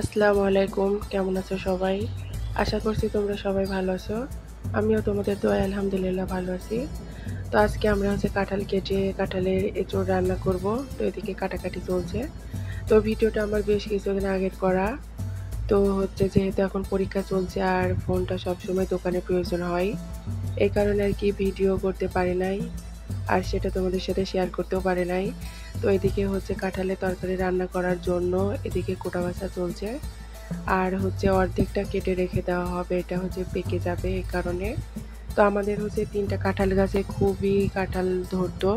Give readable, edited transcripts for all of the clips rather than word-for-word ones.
আসসালামু আলাইকুম, কেমন আছো সবাই? আশা করছি তোমরা সবাই ভালো আছো। আমিও তোমাদের দোয়ায় আলহামদুলিল্লাহ ভালো আছি। তো আজকে আমরা কাঁঠাল কেটে কাঁঠালের এঁচোড় রান্না করব। তো এদিকে কাটাকাটি চলছে। তো ভিডিওটা আমার বেশ কিছুদিন আগের করা। তো যেহেতু এখন পরীক্ষা চলছে আর ফোনটা সবসময় দোকানে প্রয়োজন হয়, এই কারণে আর কি ভিডিও করতে পারি নাই। আর সেটা তোমাদের সাথে শেয়ার করতেও পারি নাই। তো এদিকে কাঁঠালের তরকারি রান্না করার জন্য এদিকে কোটা বাছা চলছে। আর অর্ধেকটা কেটে রেখে দেওয়া হবে, এটা পেকে যাবে এই কারণে। তো আমাদের 3টা কাঁঠাল গাছে খুবই কাঁঠাল ধরতো।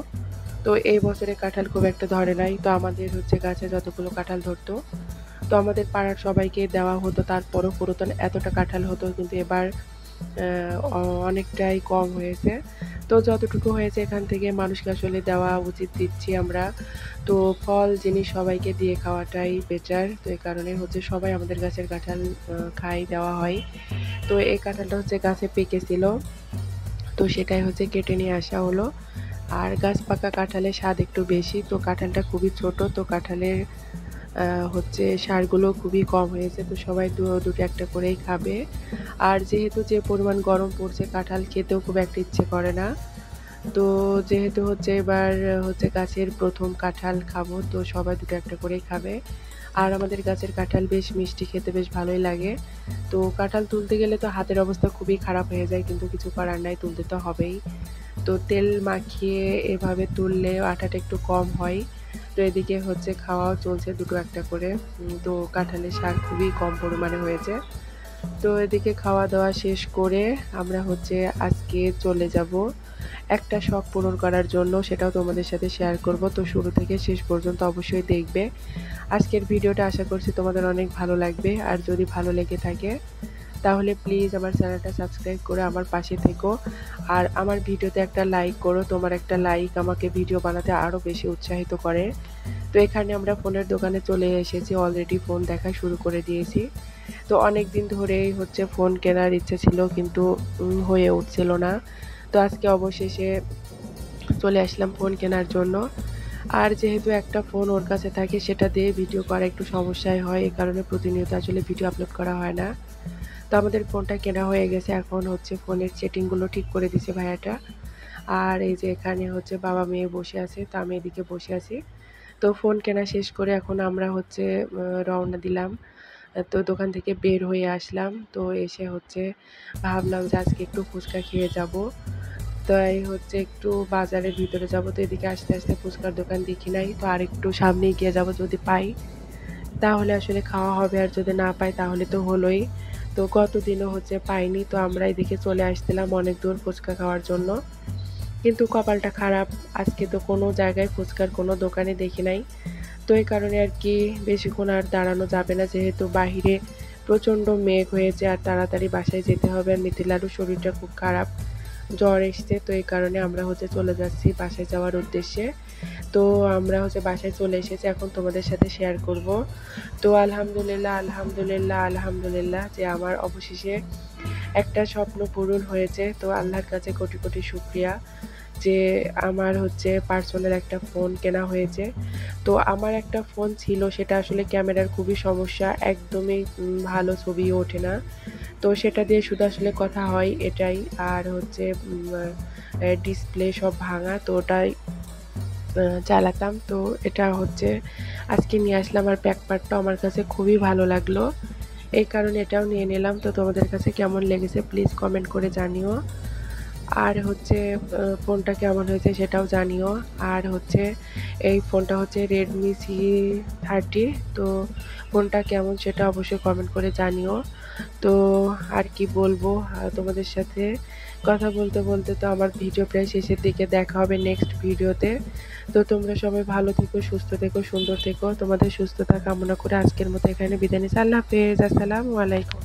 তো এই বছরে কাঁঠাল খুব একটা ধরে নাই। তো আমাদের গাছে যতগুলো কাঁঠাল ধরতো, তো আমাদের পাড়ার সবাইকে দেওয়া হতো, তারপরও পুরাতন এতটা কাঁঠাল হতো, কিন্তু এবার অনেকটাই কম হয়েছে। তো যতটুকু হয়েছে এখান থেকে মানুষকে আসলে দেওয়া উচিত, দিচ্ছি আমরা। তো ফল জিনিস সবাইকে দিয়ে খাওয়াটাই বেটার। তো এই কারণে সবাই আমাদের গাছের কাঁঠাল খাই, দেওয়া হয়। তো এই কাঁঠালটা গাছে পেকেছিল, তো সেটাই কেটে নিয়ে আসা হলো। আর গাছ পাকা কাঁঠালের স্বাদ একটু বেশি। তো কাঁঠালটা খুবই ছোট, তো কাঁঠালের সারগুলো খুবই কম হয়েছে। তো সবাই দুটো একটা করেই খাবে। আর যেহেতু যে পরিমাণ গরম পড়ছে, কাঁঠাল খেতেও খুব একটা ইচ্ছে করে না। তো যেহেতু এবার গাছের প্রথম কাঁঠাল খাবো, তো সবাই দুটো একটা করেই খাবে। আর আমাদের গাছের কাঁঠাল বেশ মিষ্টি, খেতে বেশ ভালোই লাগে। তো কাঁঠাল তুলতে গেলে তো হাতের অবস্থা খুবই খারাপ হয়ে যায়, কিন্তু কিছু করার নাই, তুলতে তো হবেই। তো তেল মাখিয়ে এভাবে তুললে আটাটা একটু কম হয়। তো এদিকে খাওয়াও চলছে দুটো একটা করে। তো কাঁঠালের শাক খুবই কম পরিমাণে হয়েছে। তো এদিকে খাওয়া দাওয়া শেষ করে আমরা আজকে চলে যাব একটা শখ পূরণ করার জন্য, সেটাও তোমাদের সাথে শেয়ার করব। তো শুরু থেকে শেষ পর্যন্ত অবশ্যই দেখবে। আজকের ভিডিওটা আশা করছি তোমাদের অনেক ভালো লাগবে। আর যদি ভালো লেগে থাকে তাহলে প্লিজ আমার চ্যানেলটা সাবস্ক্রাইব করে আমার পাশে থেকো। আর আমার ভিডিওতে একটা লাইক করো, তোমার একটা লাইক আমাকে ভিডিও বানাতে আরও বেশি উৎসাহিত করে। তো এখানে আমরা ফোনের দোকানে চলে এসেছি, অলরেডি ফোন দেখা শুরু করে দিয়েছি। তো অনেক দিন ধরেই ফোন কেনার ইচ্ছে ছিল, কিন্তু হয়ে উঠছিল না। তো আজকে অবশেষে চলে আসলাম ফোন কেনার জন্য। আর যেহেতু একটা ফোন ওর কাছে থাকে, সেটা দিয়ে ভিডিও করা একটু সমস্যাই হয়, এই কারণে প্রতিনিয়ত আসলে ভিডিও আপলোড করা হয় না। তো আমাদের ফোনটা কেনা হয়ে গেছে, এখন ফোনের সেটিংগুলো ঠিক করে দিছে ভাইয়াটা। আর এই যে এখানে বাবা মেয়ে বসে আছে, তো আমি এদিকে বসে আছি। তো ফোন কেনা শেষ করে এখন আমরা রওনা দিলাম। তো দোকান থেকে বের হয়ে আসলাম। তো এসে ভাবলাম যে আজকে একটু ফুচকা খেয়ে যাব। তাই একটু বাজারের ভিতরে যাব। তো এদিকে আস্তে আস্তে ফুচকার দোকান দেখি নাই, তো আরেকটু সামনে এগিয়ে যাব, যদি পাই তাহলে আসলে খাওয়া হবে, আর যদি না পাই তাহলে তো হলোই। তো গতদিনও পাইনি, তো আমরা এদিকে চলে আসছিলাম অনেক দূর ফুচকা খাওয়ার জন্য, কিন্তু কপালটা খারাপ, আজকে তো কোনো জায়গায় ফুচকার কোনো দোকানে দেখি নাই। তো এই কারণে আর কি বেশিক্ষণ আর দাঁড়ানো যাবে না, যেহেতু বাহিরে প্রচণ্ড মেঘ হয়েছে আর তাড়াতাড়ি বাসায় যেতে হবে। আর মিথিলারও শরীরটা খুব খারাপ, জ্বর এসছে। তো এই কারণে আমরা চলে যাচ্ছি বাসায় যাওয়ার উদ্দেশ্যে। তো আমরা বাসায় চলে এসেছি, এখন তোমাদের সাথে শেয়ার করব। তো আলহামদুলিল্লাহ আলহামদুলিল্লাহ আলহামদুলিল্লাহ যে আমার অবশেষে একটা স্বপ্ন পূরণ হয়েছে। তো আল্লাহর কাছে কোটি কোটি শুকরিয়া যে আমার পার্সোনাল একটা ফোন কেনা হয়েছে। তো আমার একটা ফোন ছিল, সেটা আসলে ক্যামেরার খুবই সমস্যা, একদমই ভালো ছবিও ওঠে না। তো সেটা দিয়ে শুধু আসলে কথা হয় এটাই। আর ডিসপ্লে সব ভাঙা, তো ওটাই চালাতাম। তো এটা আজকে নিয়ে আসলাম, আর ব্যাকপার্টটাও আমার কাছে খুবই ভালো লাগলো, এই কারণে এটাও নিয়ে নিলাম। তো তোমাদের কাছে কেমন লেগেছে প্লিজ কমেন্ট করে জানিও। আর ফোনটা কেমন হয়েছে সেটাও জানিও। আর এই ফোনটা রেডমি C30। তো ফোনটা কেমন সেটা অবশ্যই কমেন্ট করে জানিও। তো আর কি বলবো, তোমাদের সাথে কথা বলতে বলতে তো আমার ভিডিও প্রায় শেষের দিকে, দেখা হবে নেক্সট ভিডিওতে। তো তোমরা সবাই ভালো থেকো, সুস্থ থেকো, সুন্দর থেকো। তোমাদের সুস্থতা কামনা করে আজকের মতো এখানে বিদায় নিচ্ছি। আল্লাহ হাফেজ, আসসালামু আলাইকুম।